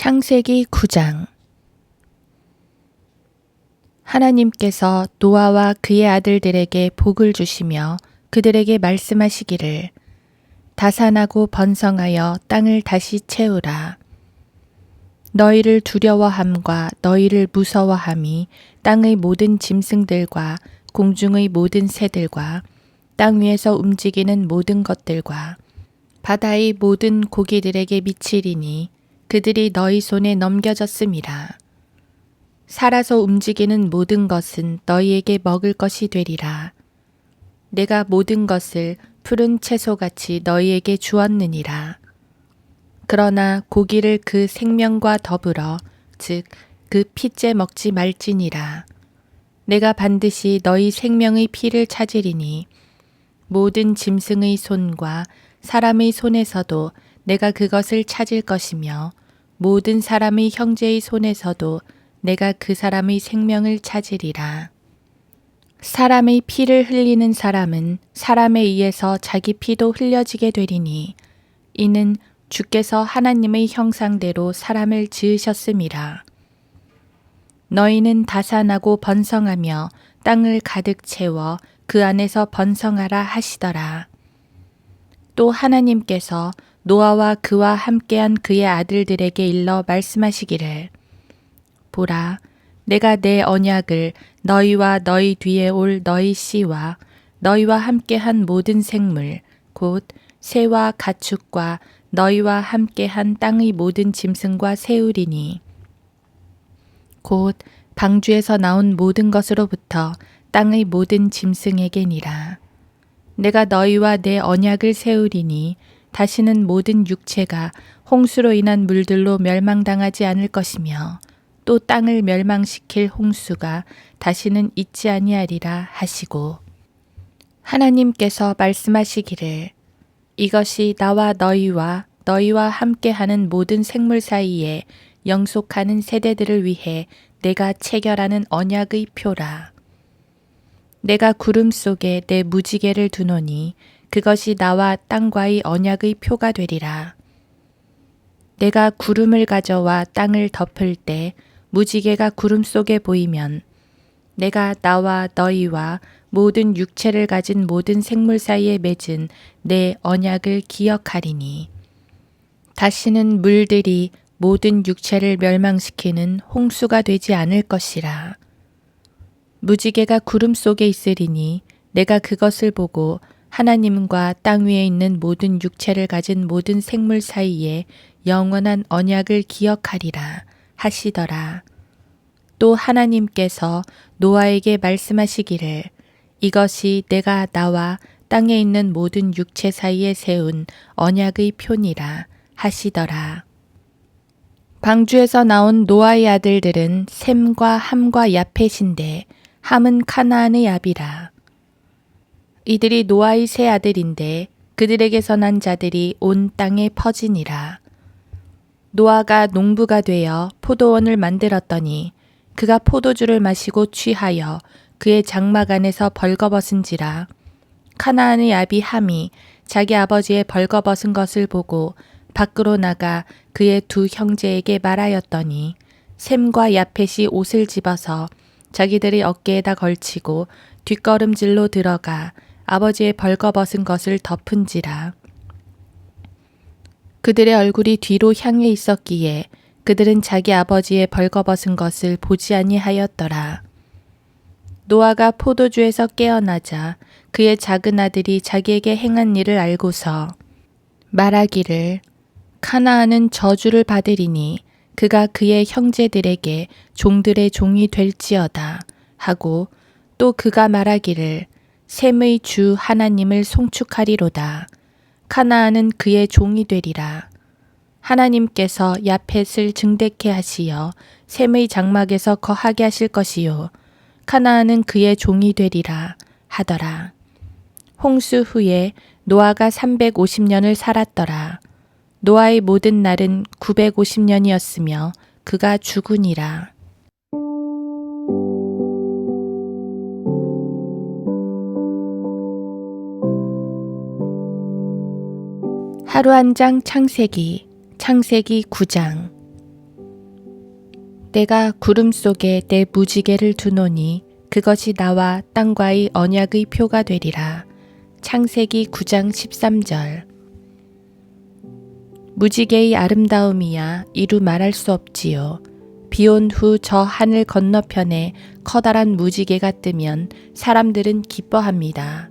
창세기 9장. 하나님께서 노아와 그의 아들들에게 복을 주시며 그들에게 말씀하시기를 다산하고 번성하여 땅을 다시 채우라. 너희를 두려워함과 너희를 무서워함이 땅의 모든 짐승들과 공중의 모든 새들과 땅 위에서 움직이는 모든 것들과 바다의 모든 고기들에게 미치리니 그들이 너희 손에 넘겨졌음이라. 살아서 움직이는 모든 것은 너희에게 먹을 것이 되리라. 내가 모든 것을 푸른 채소같이 너희에게 주었느니라. 그러나 고기를 그 생명과 더불어 즉 그 피째 먹지 말지니라. 내가 반드시 너희 생명의 피를 찾으리니 모든 짐승의 손과 사람의 손에서도 내가 그것을 찾을 것이며 모든 사람의 형제의 손에서도 내가 그 사람의 생명을 찾으리라. 사람의 피를 흘리는 사람은 사람에 의해서 자기 피도 흘려지게 되리니 이는 주께서 하나님의 형상대로 사람을 지으셨음이라. 너희는 다산하고 번성하며 땅을 가득 채워 그 안에서 번성하라 하시더라. 또 하나님께서 노아와 그와 함께한 그의 아들들에게 일러 말씀하시기를 보라, 내가 내 언약을 너희와 너희 뒤에 올 너희 씨와 너희와 함께한 모든 생물 곧 새와 가축과 너희와 함께한 땅의 모든 짐승과 세우리니 곧 방주에서 나온 모든 것으로부터 땅의 모든 짐승에게니라. 내가 너희와 내 언약을 세우리니 다시는 모든 육체가 홍수로 인한 물들로 멸망당하지 않을 것이며 또 땅을 멸망시킬 홍수가 다시는 있지 아니하리라 하시고 하나님께서 말씀하시기를 이것이 나와 너희와 함께하는 모든 생물 사이에 영속하는 세대들을 위해 내가 체결하는 언약의 표라. 내가 구름 속에 내 무지개를 두노니 그것이 나와 땅과의 언약의 표가 되리라. 내가 구름을 가져와 땅을 덮을 때 무지개가 구름 속에 보이면 내가 나와 너희와 모든 육체를 가진 모든 생물 사이에 맺은 내 언약을 기억하리니 다시는 물들이 모든 육체를 멸망시키는 홍수가 되지 않을 것이라. 무지개가 구름 속에 있으리니 내가 그것을 보고 하나님과 땅 위에 있는 모든 육체를 가진 모든 생물 사이에 영원한 언약을 기억하리라 하시더라. 또 하나님께서 노아에게 말씀하시기를 이것이 내가 나와 땅에 있는 모든 육체 사이에 세운 언약의 표니라 하시더라. 방주에서 나온 노아의 아들들은 셈과 함과 야펫인데 함은 카나안의 아비라. 이들이 노아의 세 아들인데 그들에게서 난 자들이 온 땅에 퍼지니라. 노아가 농부가 되어 포도원을 만들었더니 그가 포도주를 마시고 취하여 그의 장막 안에서 벌거벗은지라. 카나안의 아비 함이 자기 아버지의 벌거벗은 것을 보고 밖으로 나가 그의 두 형제에게 말하였더니 셈과 야펫이 옷을 집어서 자기들의 어깨에다 걸치고 뒷걸음질로 들어가 아버지의 벌거벗은 것을 덮은지라. 그들의 얼굴이 뒤로 향해 있었기에 그들은 자기 아버지의 벌거벗은 것을 보지 아니하였더라. 노아가 포도주에서 깨어나자 그의 작은 아들이 자기에게 행한 일을 알고서 말하기를 카나안은 저주를 받으리니 그가 그의 형제들에게 종들의 종이 될지어다 하고 또 그가 말하기를 셈의 주 하나님을 송축하리로다. 카나안은 그의 종이 되리라. 하나님께서 야펫을 증대케 하시어 셈의 장막에서 거하게 하실 것이요 카나안은 그의 종이 되리라 하더라. 홍수 후에 노아가 350년을 살았더라. 노아의 모든 날은 950년이었으며 그가 죽으니라. 하루 한 장 창세기 9장. 내가 구름 속에 내 무지개를 두노니 그것이 나와 땅과의 언약의 표가 되리라. 창세기 9장 13절. 무지개의 아름다움이야 이루 말할 수 없지요. 비온 후 저 하늘 건너편에 커다란 무지개가 뜨면 사람들은 기뻐합니다.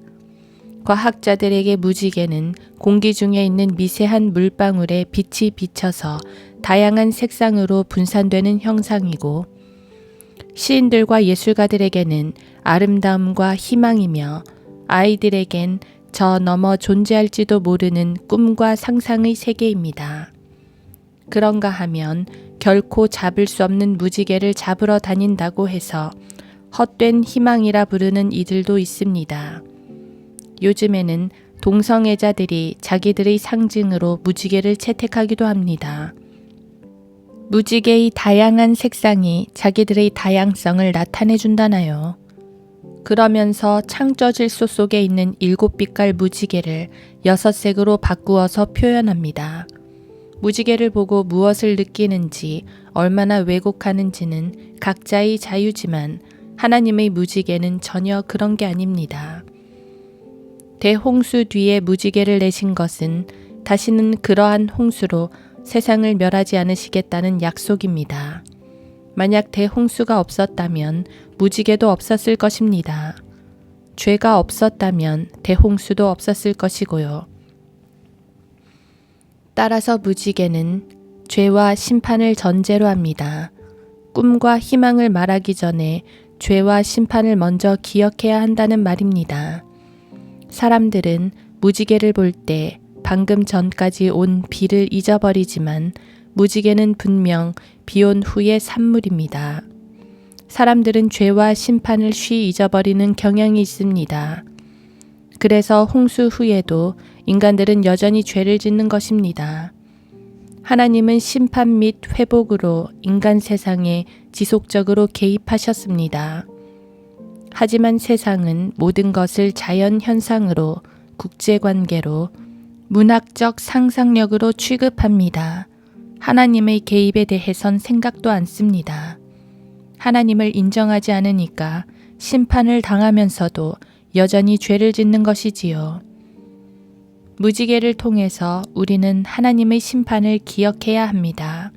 과학자들에게 무지개는 공기 중에 있는 미세한 물방울에 빛이 비쳐서 다양한 색상으로 분산되는 형상이고, 시인들과 예술가들에게는 아름다움과 희망이며 아이들에겐 저 너머 존재할지도 모르는 꿈과 상상의 세계입니다. 그런가 하면 결코 잡을 수 없는 무지개를 잡으러 다닌다고 해서 헛된 희망이라 부르는 이들도 있습니다. 요즘에는 동성애자들이 자기들의 상징으로 무지개를 채택하기도 합니다. 무지개의 다양한 색상이 자기들의 다양성을 나타내준다나요. 그러면서 창조질소 속에 있는 7빛깔 무지개를 6색으로 바꾸어서 표현합니다. 무지개를 보고 무엇을 느끼는지, 얼마나 왜곡하는지는 각자의 자유지만 하나님의 무지개는 전혀 그런 게 아닙니다. 대홍수 뒤에 무지개를 내신 것은 다시는 그러한 홍수로 세상을 멸하지 않으시겠다는 약속입니다. 만약 대홍수가 없었다면 무지개도 없었을 것입니다. 죄가 없었다면 대홍수도 없었을 것이고요. 따라서 무지개는 죄와 심판을 전제로 합니다. 꿈과 희망을 말하기 전에 죄와 심판을 먼저 기억해야 한다는 말입니다. 사람들은 무지개를 볼 때 방금 전까지 온 비를 잊어버리지만 무지개는 분명 비온 후의 산물입니다. 사람들은 죄와 심판을 쉬 잊어버리는 경향이 있습니다. 그래서 홍수 후에도 인간들은 여전히 죄를 짓는 것입니다. 하나님은 심판 및 회복으로 인간 세상에 지속적으로 개입하셨습니다. 하지만 세상은 모든 것을 자연 현상으로, 국제관계로, 문학적 상상력으로 취급합니다. 하나님의 개입에 대해선 생각도 않습니다. 하나님을 인정하지 않으니까 심판을 당하면서도 여전히 죄를 짓는 것이지요. 무지개를 통해서 우리는 하나님의 심판을 기억해야 합니다.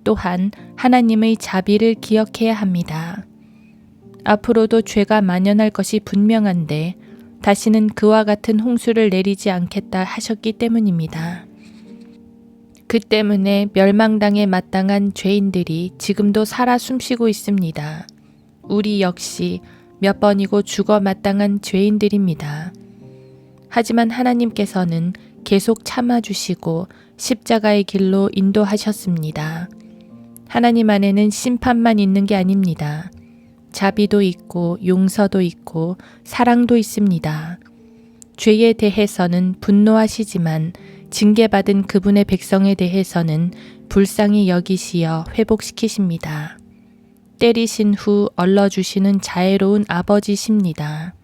또한 하나님의 자비를 기억해야 합니다. 앞으로도 죄가 만연할 것이 분명한데 다시는 그와 같은 홍수를 내리지 않겠다 하셨기 때문입니다. 그 때문에 멸망당에 마땅한 죄인들이 지금도 살아 숨쉬고 있습니다. 우리 역시 몇 번이고 죽어 마땅한 죄인들입니다. 하지만 하나님께서는 계속 참아주시고 십자가의 길로 인도하셨습니다. 하나님 안에는 심판만 있는 게 아닙니다. 자비도 있고 용서도 있고 사랑도 있습니다. 죄에 대해서는 분노하시지만 징계받은 그분의 백성에 대해서는 불쌍히 여기시어 회복시키십니다. 때리신 후 얼러주시는 자애로운 아버지십니다.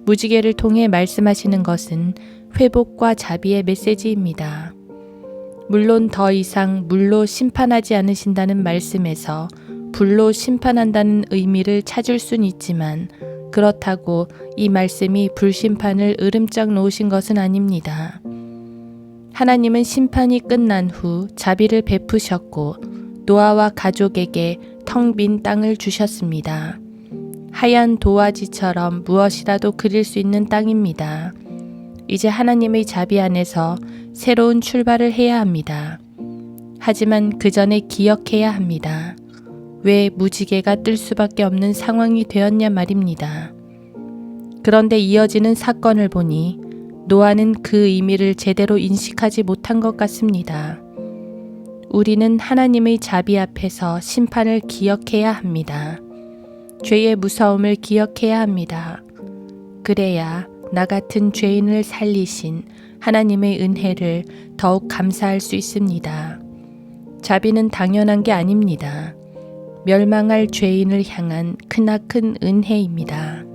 무지개를 통해 말씀하시는 것은 회복과 자비의 메시지입니다. 물론 더 이상 물로 심판하지 않으신다는 말씀에서 불로 심판한다는 의미를 찾을 순 있지만 그렇다고 이 말씀이 불심판을 으름장 놓으신 것은 아닙니다. 하나님은 심판이 끝난 후 자비를 베푸셨고 노아와 가족에게 텅 빈 땅을 주셨습니다. 하얀 도화지처럼 무엇이라도 그릴 수 있는 땅입니다. 이제 하나님의 자비 안에서 새로운 출발을 해야 합니다. 하지만 그 전에 기억해야 합니다. 왜 무지개가 뜰 수밖에 없는 상황이 되었냐 말입니다. 그런데 이어지는 사건을 보니 노아는 그 의미를 제대로 인식하지 못한 것 같습니다. 우리는 하나님의 자비 앞에서 심판을 기억해야 합니다. 죄의 무서움을 기억해야 합니다. 그래야 나 같은 죄인을 살리신 하나님의 은혜를 더욱 감사할 수 있습니다. 자비는 당연한 게 아닙니다. 멸망할 죄인을 향한 크나큰 은혜입니다.